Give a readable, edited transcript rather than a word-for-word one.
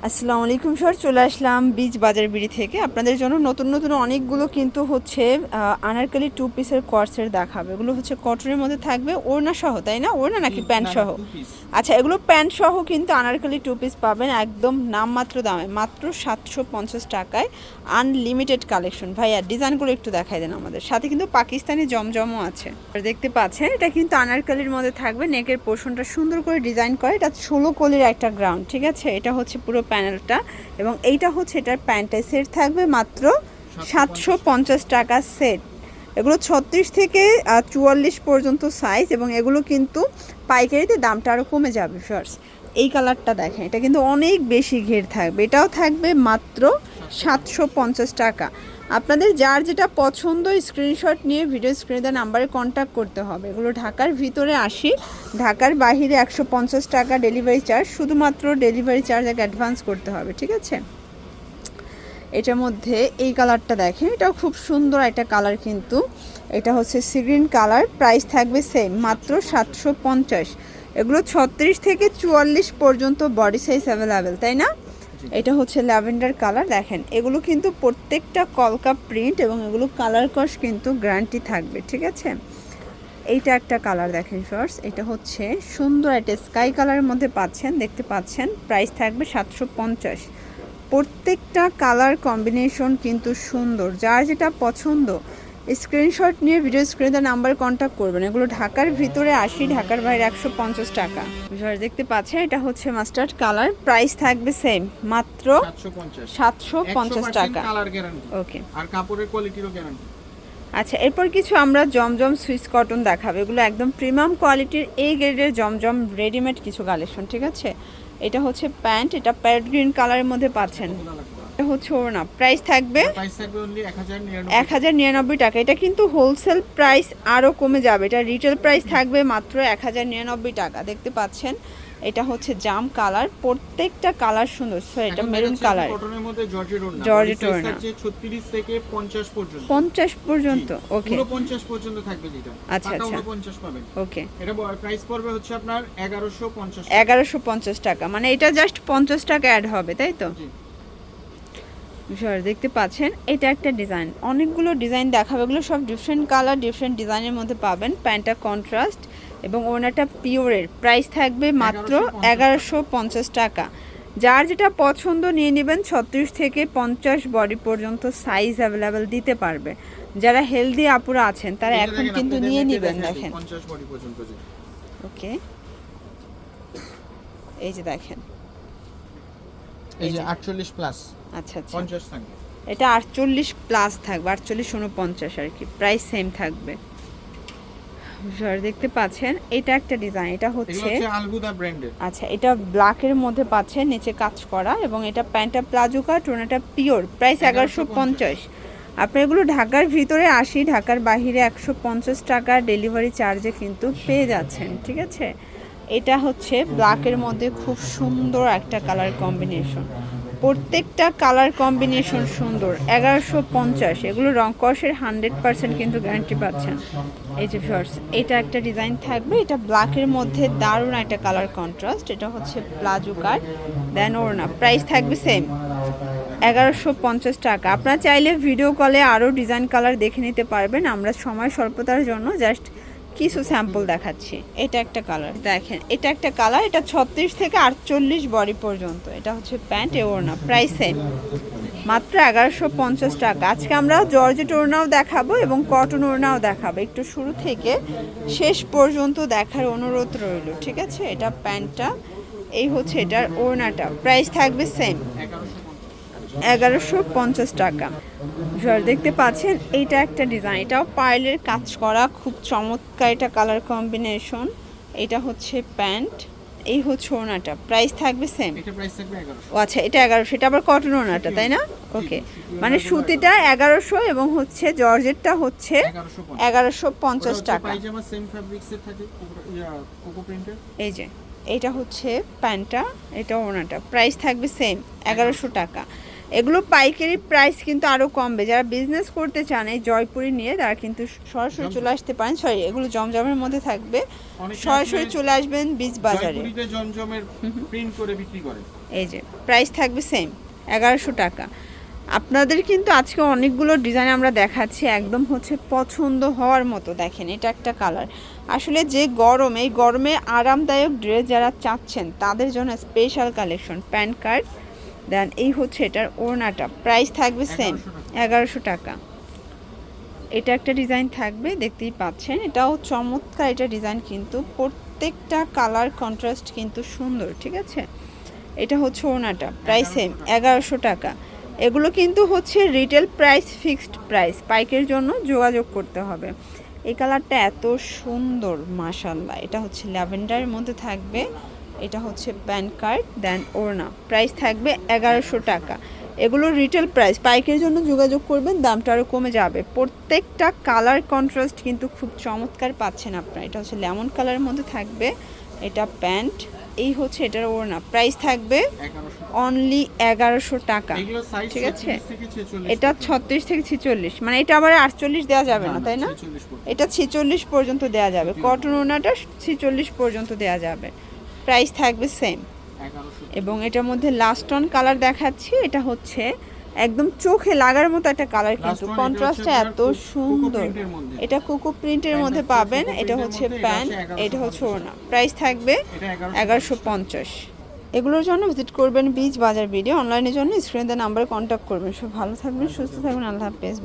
আসসালামু আলাইকুম স্যার, চলে আসলাম বীজ বাজার বিড়ি থেকে আপনাদের জন্য নতুন নতুন অনেকগুলো কিন্তু হচ্ছে আনারকলি টু পিসের কর্সের দেখাবে। এগুলো হচ্ছে কটনের মধ্যে থাকবে, ওড়না সহ, তাই না? ওড়না নাকি প্যান্ট সহ? আচ্ছা, এগুলো প্যান্ট সহ কিন্তু আনারকলি টু পিস পাবেন একদম নামমাত্র দামে, মাত্র 750 টাকায়। Unlimited collection. ভাইয়া ডিজাইনগুলো একটু দেখাই দেন আমাদের। সাথে কিন্তু পাকিস্তানি জমজমও আছে, আর দেখতে পাচ্ছেন এটা কিন্তু আনারকলির মধ্যে থাকবে। নেকের পোর্শনটা সুন্দর করে ডিজাইন করে, এটা 16 কলির একটা গ্রাউন্ড, ঠিক আছে? এটা হচ্ছে পুরো প্যানেলটা, এবং এইটা হচ্ছে এটার প্যান্টের সেট থাকবে মাত্র 750 টাকা সেট। এগুলো 36 থেকে 44 পর্যন্ত সাইজ, এবং এগুলো কিন্তু পাইকারিতে দামটা আরও কমে যাবে ফার্স্ট। এই কালারটা দেখেন, এটা কিন্তু অনেক বেশি ঘের থাকবে, এটাও থাকবে মাত্র 750 টাকা। আপনাদের যার যেটা পছন্দ স্ক্রিনশট নিয়ে ভিডিও স্ক্রিনে দেওয়া নাম্বারে কন্ট্যাক্ট করতে হবে। এগুলো ঢাকার ভিতরে 80, ঢাকার বাইরে 150 টাকা ডেলিভারি চার্জ। শুধুমাত্র ডেলিভারি চার্জ আগে অ্যাডভান্স করতে হবে, ঠিক আছে? এটার মধ্যে এই কালারটা দেখেন, এটাও খুব সুন্দর একটা কালার, কিন্তু এটা হচ্ছে সি গ্রিন কালার। প্রাইস থাকবে সেম, মাত্র 750। এগুলো 36 থেকে 44 পর্যন্ত বডি সাইজ অ্যাভেলেবেল, তাই না? এটা হচ্ছে ল্যাভেন্ডার কালার। দেখেন এগুলো কিন্তু প্রত্যেকটা কলকা প্রিন্ট, এবং এগুলো কালার কস কিন্তু গ্যারান্টি থাকবে, ঠিক আছে? এইটা একটা কালার দেখেন ফার্স্ট, এটা হচ্ছে সুন্দর একটা স্কাই কালারের মধ্যে পাচ্ছেন, দেখতে পাচ্ছেন। প্রাইস থাকবে 750। প্রত্যেকটা কালার কম্বিনেশন কিন্তু সুন্দর, যার যেটা পছন্দ স্ক্রিনশট নিয়ে ভিডিও স্ক্রিনে নাম্বার কন্ট্যাক্ট করবেন। এগুলো ঢাকার ভিতরে 80, ঢাকার বাইরে 150 টাকা। দেখতে পাচ্ছেন এটা হচ্ছে মাস্টার্ড কালার। প্রাইস থাকবে সেম, মাত্র 750 টাকা। ওকে, আর কাপড়ের কোয়ালিটিরও গ্যারান্টি। আচ্ছা, এরপর কিছু আমরা জমজম সুইস কটন দেখাবো। এগুলো একদম প্রিমিয়াম কোয়ালিটির এই গ্রেডের জমজম রেডিমেড কিছু কালেকশন, ঠিক আছে? এটা হচ্ছে প্যান্ট, এটা প্যারেট গ্রিন কালারের মধ্যে পাচ্ছেন। এটা হচ্ছে ওড়না। প্রাইস থাকবে অনলি 1099 টাকা। এটা কিন্তু হোলসেল প্রাইস আরও কমে যাবে, এটা রিটেল প্রাইস থাকবে মাত্র 1099 টাকা। দেখতে পাচ্ছেন এটা হচ্ছে জাম কালার, প্রত্যেকটা কালার সুন্দর। সো এটা মেরুন কালার, কটনের মধ্যে জর্জেট ওড়না। 36 থেকে 50 পর্যন্ত। 50 পর্যন্ত, ওকে। পুরো 50 পর্যন্ত থাকবে যেটা। আচ্ছা আচ্ছা, 50 পাবেন। ওকে। এটা প্রাইস পড়বে হচ্ছে আপনার 1150 1150 টাকা, মানে এটা জাস্ট 50 টাকা অ্যাড হবে, তাই তো? জি। দেখতে পাচ্ছেন এটা একটা ডিজাইন, অনেকগুলো ডিজাইন দেখাবে, এগুলো সব ডিফারেন্ট কালার ডিফারেন্ট ডিজাইনের মধ্যে পাবেন। প্যান্টটা কন্ট্রাস্ট এবং ওনাটা পিওরের। প্রাইস থাকবে মাত্র 1150 টাকা। যার যেটা পছন্দ নিয়ে নেবেন। 36 থেকে 50 বডি পর্যন্ত সাইজ অ্যাভেলেবেল দিতে পারবে। যারা হেলদি আপুরা আছেন তারা এখন কিন্তু নিয়ে নেবেন। দেখেন 50 বডি পর্যন্ত। ওকে, এই যে দেখেন, এই যে 48 প্লাস। আচ্ছা আচ্ছা, 50 থাকবে। এটা 48 প্লাস থাকবে, 48 49 আর কি। প্রাইস সেম থাকবে। দেখতে পাচ্ছেন এটা একটা ডিজাইন, এটা হচ্ছে আলগুদা ব্র্যান্ডের। আচ্ছা, এটা ব্ল্যাকের মধ্যে পাচ্ছেন, নিচে কাজ করা, এবং এটা প্যান্টটা প্লাজো কাট, ওনাটা পিওর। প্রাইস 1150। আপনি এগুলো ঢাকার ভিতরে 80, ঢাকার বাইরে 150 টাকা ডেলিভারি চার্জে কিন্তু পেয়ে যাচ্ছেন, ঠিক আছে? এটা হচ্ছে ব্ল্যাকের মধ্যে খুব সুন্দর একটা কালার কম্বিনেশন, প্রত্যেকটা কালার কম্বিনেশন সুন্দর। 1150। এগুলো রং কষের 100% কিন্তু গ্যারান্টি পাচ্ছেন। এই যে ফার্স্ট এটা একটা ডিজাইন থাকবে, এটা ব্ল্যাকের মধ্যে দারুণ একটা কালার কন্ট্রাস্ট। এটা হচ্ছে প্লাজো কাট, দেন ওড়না। প্রাইস থাকবে সেম, 1150 টাকা। আপনারা চাইলে ভিডিও কলে আরও ডিজাইন কালার দেখে নিতে পারবেন। আমরা সময় স্বল্পতার জন্য জাস্ট কিছু স্যাম্পল দেখাচ্ছি। এটা একটা কালার দেখেন, এটা একটা কালার, এটা 36 থেকে 48 বডি পর্যন্ত। এটা হচ্ছে প্যান্ট, এ ওড়না। প্রাইস সেম, মাত্র 1150 টাকা। আজকে আমরা জর্জেট ওড়নাও দেখাবো এবং কটন ওড়নাও দেখাবো। একটু শুরু থেকে শেষ পর্যন্ত দেখার অনুরোধ রইল, ঠিক আছে? এটা প্যান্টটা, এই হচ্ছে এটার ওড়নাটা। প্রাইস থাকবে সেম, 1150 টাকা। দেখতে পাচ্ছেন এইটা একটা ডিজাইন, এটাও পার্লের কাজ করা, খুব চমৎকার এটা কালার কম্বিনেশন। এটা হচ্ছে প্যান্ট, এই হচ্ছে ওড়নাটা। প্রাইস থাকবে সেম। এটা প্রাইস থাকবে 1100। ও আচ্ছা, এটা 1100। এটা আবার কটন ওড়নাটা, তাই না? ওকে, মানে সুতিটা 1100 এবং হচ্ছে জর্জেটটা হচ্ছে 1150 টাকা। পায়জামা সেম ফ্যাব্রিক্সের থাকে, কোকো প্রিন্টের। এই যে এইটা হচ্ছে প্যান্টটা, এটা ওড়নাটা। প্রাইস থাকবে সেম, 1100 টাকা। এগুলো পাইকারি প্রাইস কিন্তু আরও কমবে। যারা বিজনেস করতে চান এই জয়পুরি নিয়ে তারা কিন্তু সরাসরি চলে আসতে পারেন। সরি, এগুলো জমজমের মধ্যে থাকবে, অনেকে সরাসরি আসলে চলে আসবেন বীজ বাজারে। জয়পুরিতে জমজমের প্রিন্ট করে বিক্রি করে। এই যে প্রাইস থাকবে সেম 1100 টাকা। আপনাদের কিন্তু আজকে অনেকগুলো ডিজাইন আমরা দেখাচ্ছি, একদম হচ্ছে পছন্দ হওয়ার মতো। দেখেন এটা একটা কালার, আসলে যে গরম, এই গরমে আরামদায়ক ড্রেস যারা চাচ্ছেন তাদের জন্য স্পেশাল কালেকশন। প্যান্ট কার্ড দেন এই হচ্ছে এটার ওড়নাটা, প্রাইস থাকবে সেম 1100 টাকা। এটা একটা ডিজাইন থাকবে, দেখতেই পাচ্ছেন, এটাও চমৎকার। এটা ডিজাইন কিন্তু প্রত্যেকটা কালার কন্ট্রাস্ট কিন্তু সুন্দর, ঠিক আছে। এটা হচ্ছে ওড়নাটা, প্রাইস সেম 1100 টাকা। এগুলো কিন্তু হচ্ছে রিটেল প্রাইস, ফিক্সড প্রাইস, পাইকের জন্য যোগাযোগ করতে হবে। এই কালারটা এত সুন্দর মাশাআল্লাহ। এটা হচ্ছে ল্যাভেন্ডারের মধ্যে থাকবে, এটা হচ্ছে প্যান্ট কার্ড দেন ওড়না, প্রাইস থাকবে 1100 টাকা। এগুলো রিটেল প্রাইস, পাইকের জন্য যোগাযোগ করবেন, দামটা আরও কমে যাবে। প্রত্যেকটা কালার কন্ট্রাস্ট কিন্তু খুব চমৎকার পাচ্ছেন আপনারা। এটা হচ্ছে লেমন কালারের মধ্যে থাকবে, এটা প্যান্ট, এই হচ্ছে এটার ওড়না, প্রাইস থাকবে অনলি 1100 টাকা, এগুলো সাইজ ঠিক আছে। 36 থেকে 46। এটা 36 থেকে 46, মানে এটা আবার 48 দেওয়া যাবে না, তাই না? 46 পর্যন্ত। এটা 46 পর্যন্ত দেওয়া যাবে, কটন ওড়নাটা 46 পর্যন্ত দেওয়া যাবে, প্রাইস থাকবে সেম। 1100। এবং এটার মধ্যে লাস্ট অন কালার দেখাচ্ছি, এটা হচ্ছে একদম চোখে লাগার মতো একটা কালার, কিন্তু Last one, কন্ট্রাস্টটা এটা এত হচ্ছে সুন্দর। কোকো প্রিন্টের মধ্যে। এটা কোকো প্রিন্টের Pant মধ্যে হচ্ছে পাবেন, কোকো এটা প্রিন্টের হচ্ছে মধ্যে, প্যান্ট, এটা হচ্ছে এটা হচ্ছে 1150 ওড়না, প্রাইস থাকবে এটা 1150। এগুলোর জন্য ভিজিট করবেন বীজ বাজার ভিডিও, অনলাইনের জন্য স্ক্রিনে দেওয়া নাম্বারে কন্ট্যাক্ট করবেন। সব ভালো থাকবেন, সুস্থ থাকবেন, আল্লাহ হাফেজ।